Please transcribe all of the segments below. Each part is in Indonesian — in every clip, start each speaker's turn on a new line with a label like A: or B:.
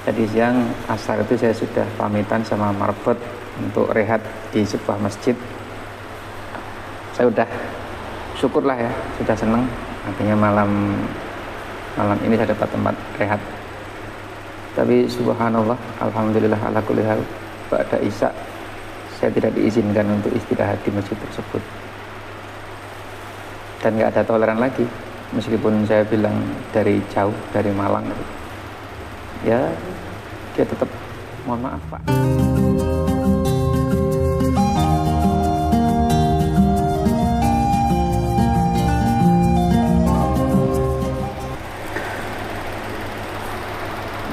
A: Tadi siang asar itu saya sudah pamitan sama marbot untuk rehat di sebuah masjid. Saya udah syukurlah ya, sudah seneng. Artinya malam ini saya dapat tempat rehat. Tapi subhanallah, alhamdulillah ala kulli hal, ba'da isya saya tidak diizinkan untuk istirahat di masjid tersebut. Dan nggak ada toleran lagi, meskipun saya bilang dari jauh, dari Malang, ya dia tetap mohon maaf Pak.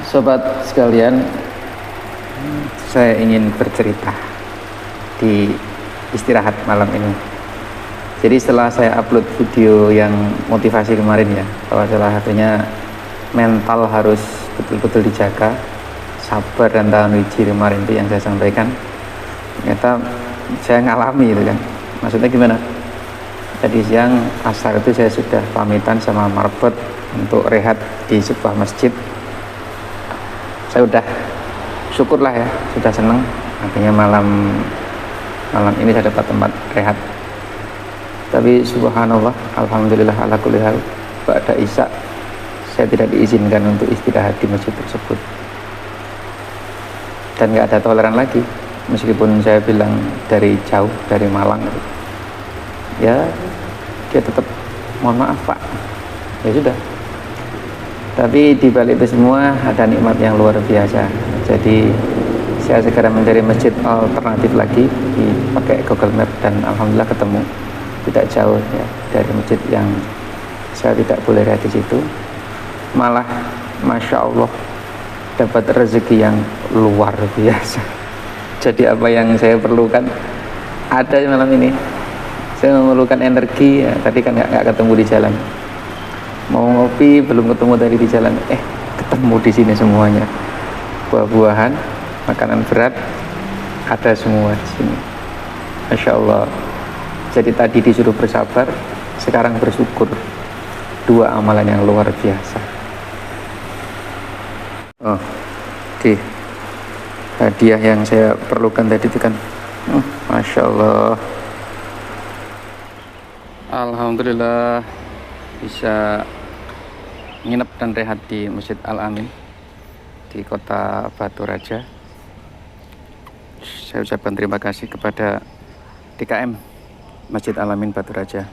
A: Sobat sekalian, saya ingin bercerita di istirahat malam ini. Jadi setelah saya upload video yang motivasi kemarin ya, bahwa salah satunya mental harus betul-betul dijaga, sabar dan tahan wiji kemarin itu yang saya sampaikan, ternyata saya ngalami itu kan. Maksudnya gimana? Tadi siang asar itu saya sudah pamitan sama marbot untuk rehat di sebuah masjid. Saya udah syukurlah ya, sudah seneng. Artinya malam ini saya dapat tempat rehat. Tapi subhanallah, alhamdulillah ala kulli hal, ba'da isya saya tidak diizinkan untuk istirahat di masjid tersebut. Dan nggak ada toleran lagi, meskipun saya bilang dari jauh, dari Malang, ya dia tetap mohon maaf Pak. Ya sudah. Tapi di balik itu semua ada nikmat yang luar biasa. Jadi saya segera mencari masjid alternatif lagi, dipakai Google Map, dan alhamdulillah ketemu tidak jauh ya dari masjid yang saya tidak boleh lihat di situ. Malah masya Allah dapat rezeki yang luar biasa. Jadi apa yang saya perlukan ada malam ini. Saya memerlukan energi ya, tadi kan nggak ketemu di jalan. Mau ngopi belum ketemu tadi di jalan, ketemu di sini semuanya. Buah-buahan, makanan berat ada semua di sini. Masya Allah. Jadi tadi disuruh bersabar, sekarang bersyukur. Dua amalan yang luar biasa. Oh, oke. Hadiah yang saya perlukan tadi itu kan, Masya Allah. Alhamdulillah bisa nginep dan rehat di Masjid Al-Amin di kota Batu Raja. Saya ucapkan terima kasih kepada DKM Masjid Al-Amin Batu Raja.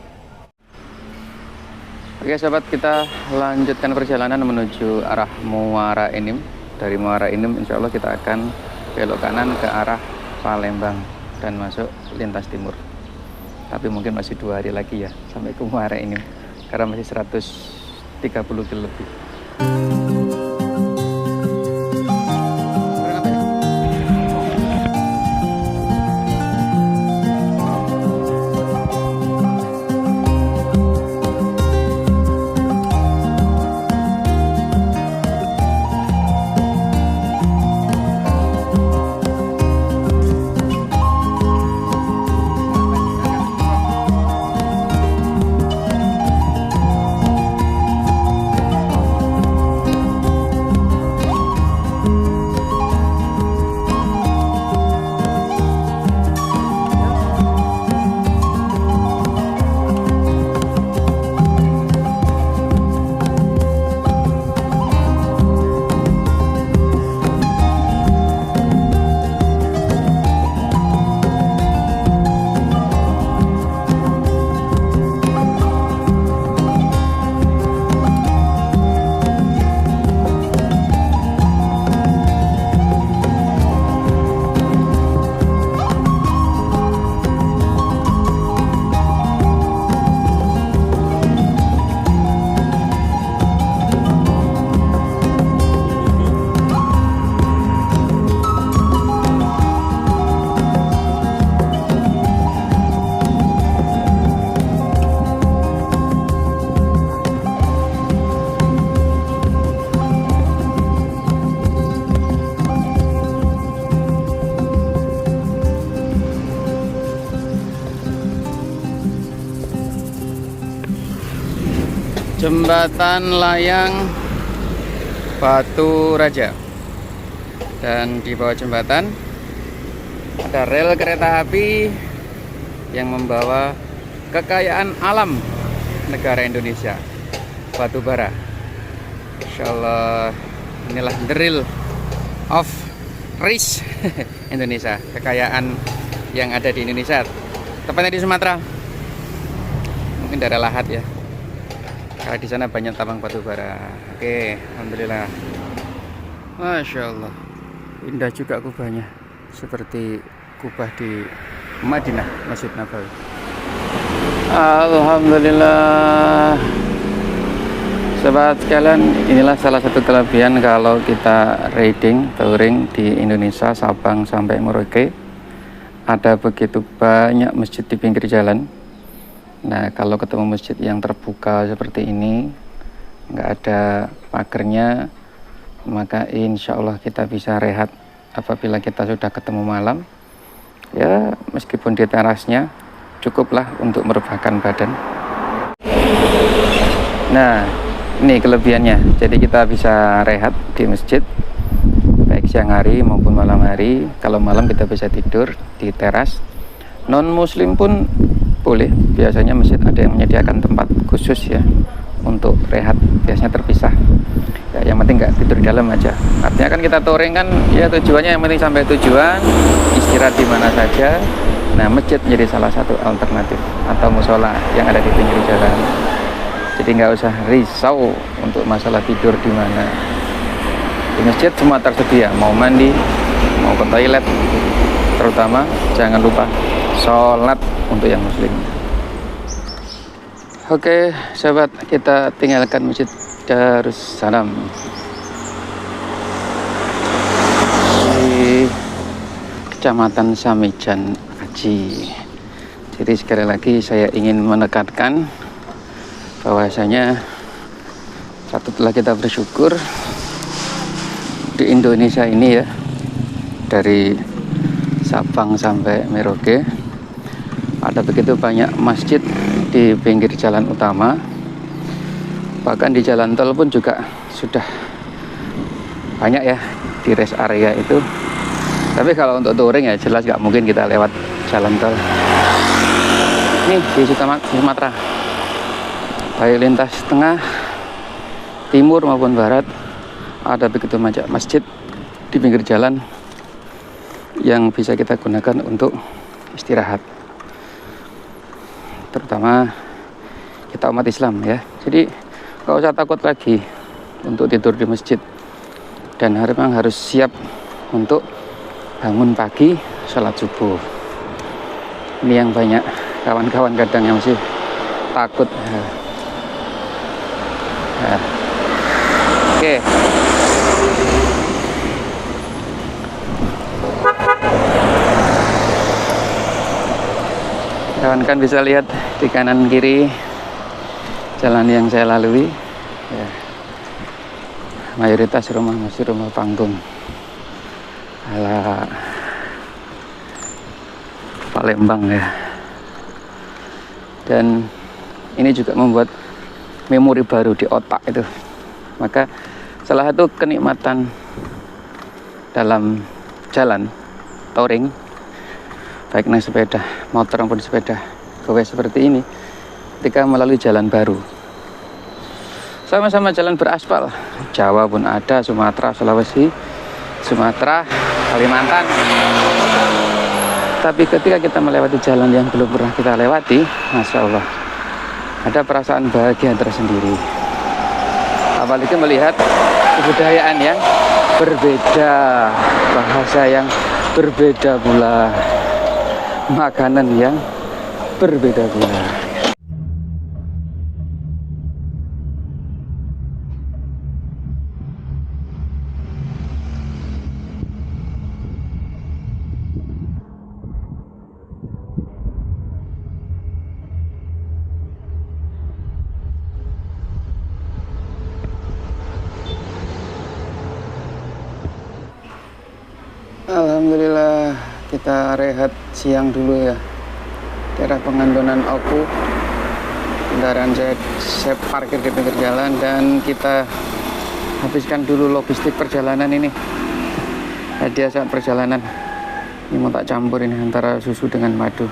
A: Oke sahabat, kita lanjutkan perjalanan menuju arah Muara Enim. Dari Muara Enim insya Allah kita akan belok kanan ke arah Palembang dan masuk lintas timur. Tapi mungkin masih 2 hari lagi ya sampai ke Muara Enim, karena masih 130 km lebih. Jembatan layang Batu Raja. Dan di bawah jembatan ada rel kereta api yang membawa kekayaan alam negara Indonesia, batu bara. Insyaallah inilah the real of rice Indonesia, kekayaan yang ada di Indonesia, tepatnya di Sumatera. Mungkin daerah Lahat ya, karena di sana banyak tambang batu bara. Oke, alhamdulillah, masya Allah, indah juga kubahnya, seperti kubah di Madinah, Masjid Nabawi. Alhamdulillah. Sobat sekalian, inilah salah satu kelebihan kalau kita riding, touring di Indonesia, Sabang sampai Merauke. Ada begitu banyak masjid di pinggir jalan. Nah, kalau ketemu masjid yang terbuka seperti ini, nggak ada pagernya, maka insya Allah kita bisa rehat apabila kita sudah ketemu malam. Ya, meskipun di terasnya, cukuplah untuk merebahkan badan. Nah, ini kelebihannya, jadi kita bisa rehat di masjid baik siang hari maupun malam hari. Kalau malam kita bisa tidur di teras. Non muslim pun boleh, biasanya masjid ada yang menyediakan tempat khusus ya untuk rehat, biasanya terpisah ya, yang penting nggak tidur di dalam aja. Artinya kan kita touring kan ya, tujuannya yang penting sampai tujuan, istirahat di mana saja. Nah, masjid menjadi salah satu alternatif, atau musola yang ada di pinggir jalan. Jadi nggak usah risau untuk masalah tidur di mana. Di masjid semua tersedia, mau mandi, mau ke toilet, terutama jangan lupa sholat untuk yang muslim. Oke, sahabat, kita tinggalkan Masjid Darussalam di Kecamatan Samijan Aji. Jadi sekali lagi saya ingin menekankan bahwasanya patutlah kita bersyukur di Indonesia ini ya, dari Sabang sampai Merauke ada begitu banyak masjid di pinggir jalan utama, bahkan di jalan tol pun juga sudah banyak ya di rest area itu. Tapi kalau untuk touring ya jelas nggak mungkin kita lewat jalan tol. Ini di Sumatera, baik lintas tengah, timur maupun barat, ada begitu banyak masjid di pinggir jalan yang bisa kita gunakan untuk istirahat, terutama kita umat Islam ya. Jadi nggak usah takut lagi untuk tidur di masjid, dan memang harus siap untuk bangun pagi sholat subuh. Ini yang banyak kawan-kawan kadang yang masih takut. Oke. Kawan kan bisa lihat di kanan kiri jalan yang saya lalui ya, mayoritas rumah masih rumah panggung ala Palembang ya. Dan ini juga membuat memori baru di otak itu. Maka salah satu kenikmatan dalam jalan touring, baik naik sepeda motor maupun sepeda goes seperti ini, ketika melalui jalan baru, sama-sama jalan beraspal, Jawa pun ada, Sumatera, Sulawesi, Sumatera, Kalimantan. Tapi ketika kita melewati jalan yang belum pernah kita lewati, Masya Allah, ada perasaan bahagia tersendiri. Apalagi melihat kebudayaan yang berbeda, bahasa yang berbeda pula, makanan yang berbeda pula. Alhamdulillah, kita rehat siang dulu ya, daerah Pengandonan Oku. Kendaraan saya parkir di pinggir jalan dan kita habiskan dulu logistik perjalanan ini. hadiah saat perjalanan. Ini mau tak campur ini antara susu dengan madu.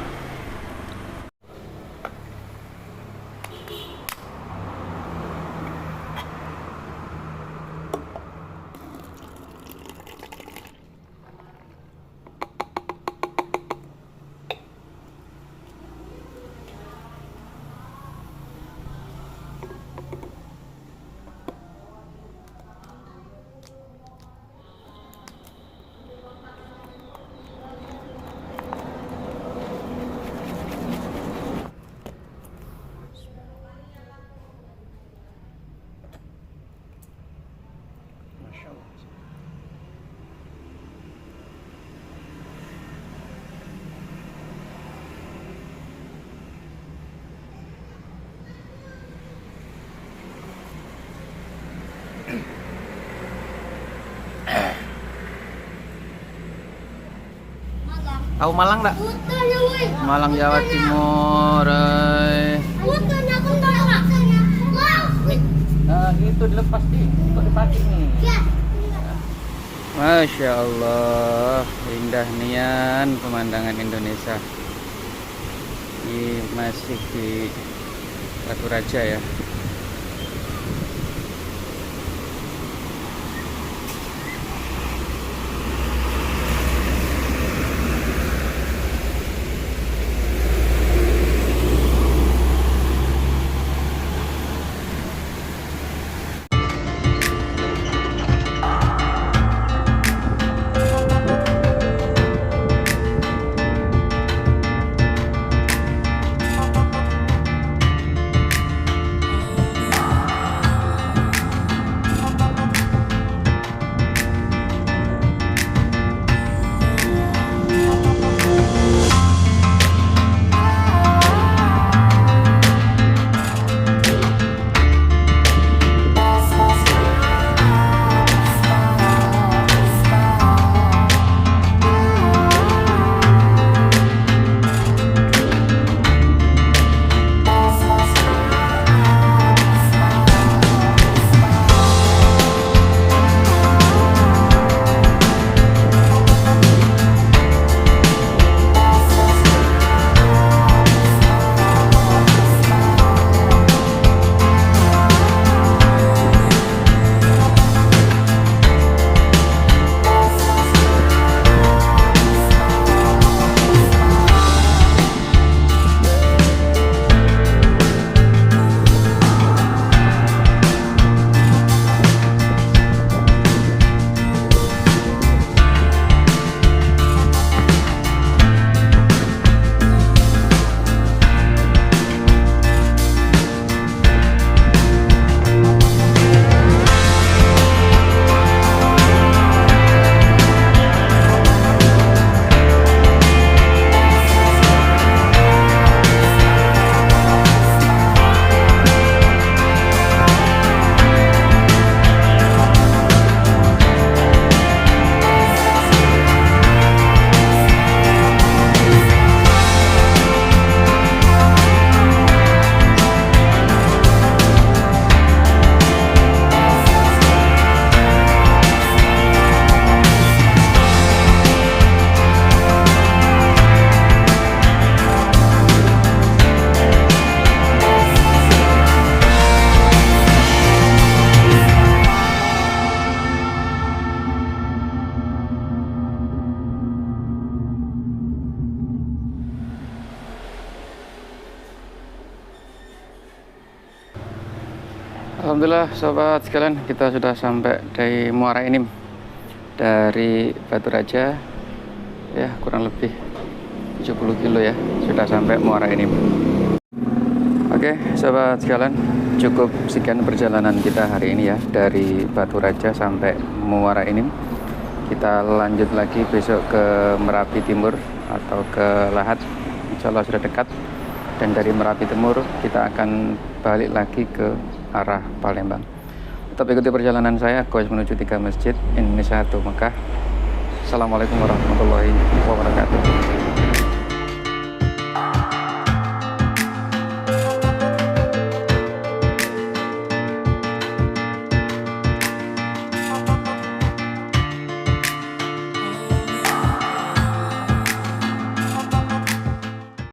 A: Tahu Malang enggak? Malang Jawa Timur. Nah, itu dilepas nih, kok dipakai nih. Masya Allah, indah nian pemandangan Indonesia. Ini masih di Batu Raja ya. Alhamdulillah sobat sekalian, kita sudah sampai dari Muara Enim, dari Batu Raja ya, kurang lebih 70 kilo ya, sudah sampai Muara Enim. Oke sobat sekalian, cukup sekian perjalanan kita hari ini ya, dari Batu Raja sampai Muara Enim. Kita lanjut lagi besok ke Merapi Timur atau ke Lahat, insya Allah sudah dekat. Dan dari Merapi Timur kita akan balik lagi ke arah Palembang. Tetap ikuti perjalanan saya, goes menuju 3 masjid Indonesia 1 Mekah. Assalamualaikum warahmatullahi wabarakatuh.